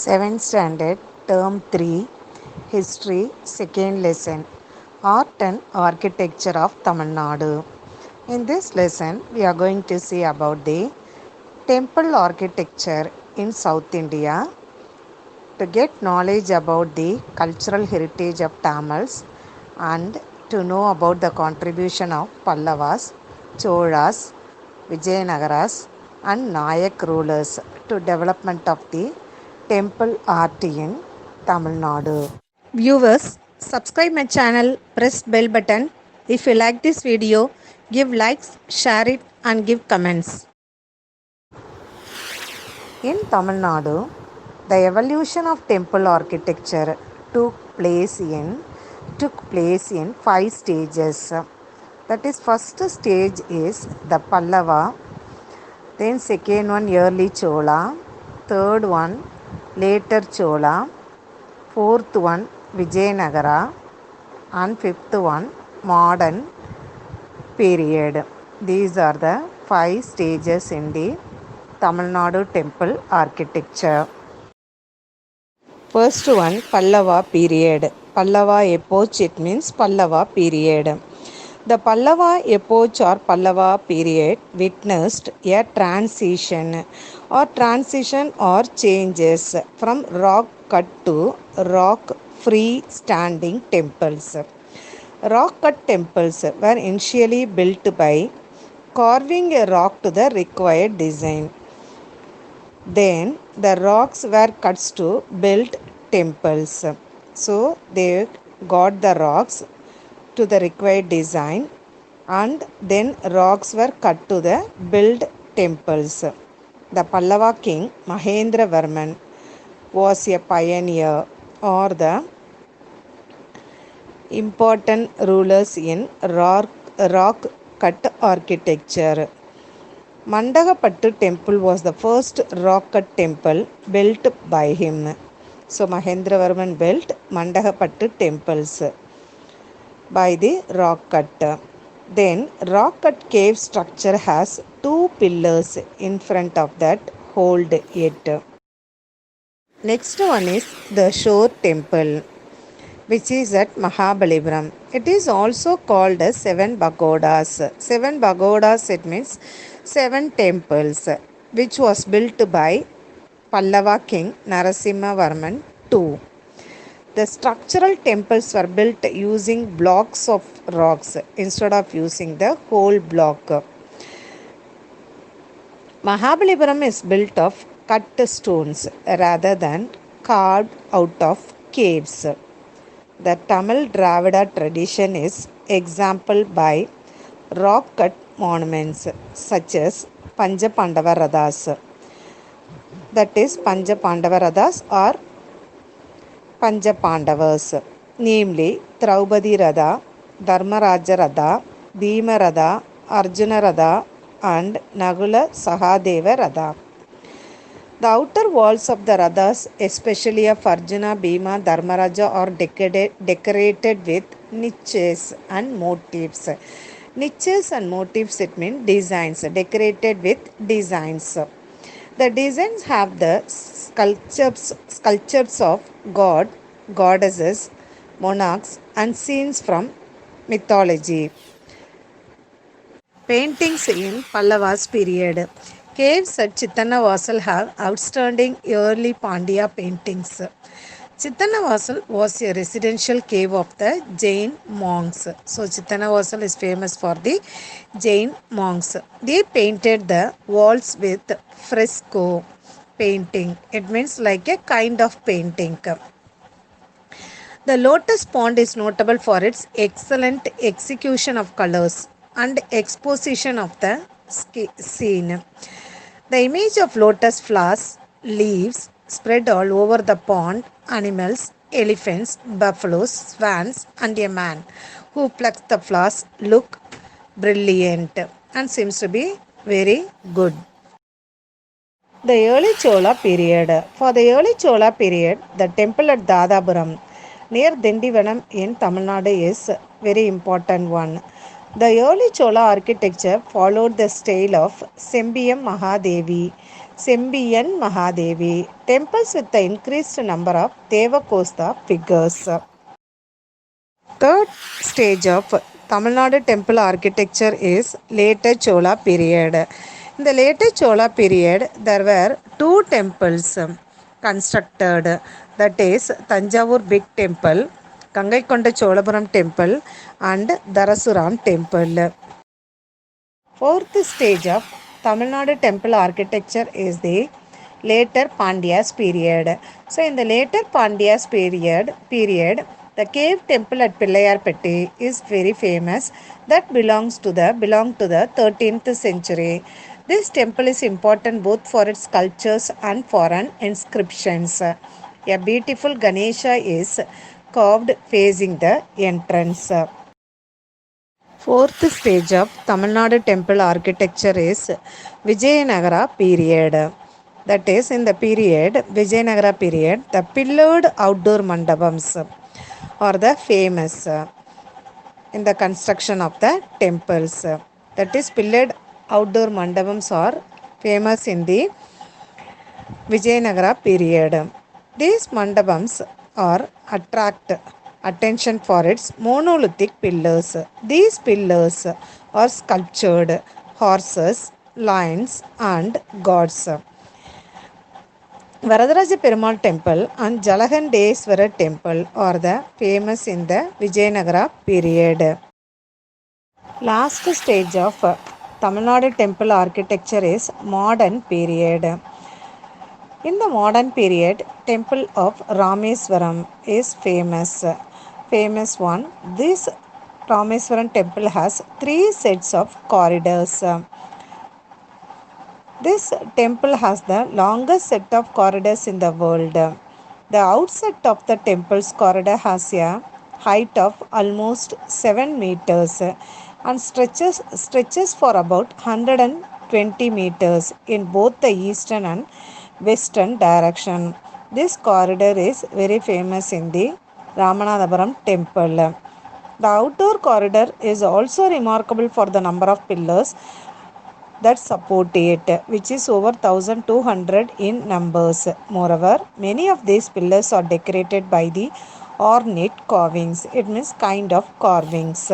7th Standard, Term 3, History, Second Lesson, Art and Architecture of Tamilnadu. In this lesson, we are going to see about the temple architecture in South India. To get knowledge about the cultural heritage of Tamils and to know about the contribution of Pallavas, Cholas, Vijayanagaras and Nayak rulers to development of the temple art in Tamil Nadu. Viewers, subscribe my channel, press bell button. If you like this video, give likes, share it and give comments. In Tamil Nadu, the evolution of temple architecture took place in 5 stages. That is, first stage is the Pallava, then second one early Chola, third one later Chola, fourth one Vijayanagara, and fifth one modern period. These are the 5 stages in the Tamil Nadu temple architecture. First one, Pallava period. Pallava epoch, it means Pallava period. The Pallava epoch or Pallava period witnessed a transition or changes from rock cut to rock free standing temples. Rock cut temples were initially built by carving a rock to the required design. Then the rocks were cut to build temples. So they got the rocks to the required design and then rocks were cut to the build temples. The Pallava king Mahabalipuram was a pioneer or the important rulers in rock cut architecture. Mandagapattu temple was the first rock cut temple built by him. So Mahendravarman built Mandagapattu temples by the rock cut. Then rock cut cave structure has 2 pillars in front of that hold it. Next one is the shore temple, which is at Mahabalipuram. It is also called as 7 pagodas. 7 pagodas, it means 7 temples, which was built by Pallava king Narasimhavarman II. The structural temples were built using blocks of rocks instead of using the whole block. Mahabalipuram is built of cut stones rather than carved out of caves. The Tamil Dravida tradition is exampled by rock cut monuments such as Pandya Rathas. That is Panja Pandava Rathas or Panja Pandavas, namely Draupadi Ratha, Dharmaraja Ratha, Bhima Ratha, Arjuna Ratha and Nagula Sahadeva Ratha. The outer walls of the Rathas, especially of Arjuna, Bhima, Dharmaraja, are decorated with niches and motifs. Niches and motifs, it means designs, decorated with designs. The designs have the sculptures of god, goddesses, monarchs and scenes from mythology. Paintings in Pallava's period. Caves at Chittanavasal have outstanding early Pandya paintings. Chittanavasal was a residential cave of the Jain monks. So Chittanavasal is famous for the Jain monks. They painted the walls with fresco painting. It means like a kind of painting. The lotus pond is notable for its excellent execution of colors and exposition of the scene. The image of lotus flowers, leaves spread all over the pond, animals, elephants, buffaloes, swans and a man who plucks the flowers look brilliant and seems to be very good. The early Chola period. For the early Chola period, the temple at Dadapuram near Dindivanam in Tamil Nadu is very important one. The early Chola architecture followed the style of Sembiyam Mahadevi Sembiyan Mahadevi, temples with the increased number of Devakosta figures. Third stage of Tamil Nadu temple architecture is later Chola period. In the later Chola period, there were two temples constructed, that is Tanjavur Big Temple, Gangaikonda Cholapuram Temple, and Dharasuram Temple. Fourth stage of Tamil Nadu temple architecture is the later Pandyas period. So, in the later Pandyas period, the cave temple at Pillayarpatti is very famous. That belong to the 13th century. This temple is important both for its sculptures and foreign inscriptions. A beautiful Ganesha is carved facing the entrance. Fourth stage of Tamil Nadu temple architecture is Vijayanagara period. That is, in the period Vijayanagara period, the pillared outdoor mandapams are the famous in the construction of the temples. That is, pillared outdoor mandapams are famous in the Vijayanagara period. These mandapams are attract attention for its monolithic pillars. These pillars are sculptured horses, lions, and gods. Varadaraja Perumal temple and Jalagandeswara temple are the famous in the Vijayanagara period. Last stage of Tamil Nadu temple architecture is modern period. In the modern period, temple of Rameswaram is famous one. This Rameswaram temple has three sets of corridors. This temple has the longest set of corridors in the world. The outset of the temple's corridor has a height of almost 7 meters and stretches for about 120 meters in both the eastern and western direction. This corridor is very famous in the Ramanathapuram temple. The outdoor corridor is also remarkable for the number of pillars that support it, which is over 1200 in numbers. Moreover, many of these pillars are decorated by the ornate carvings. It means kind of carvings.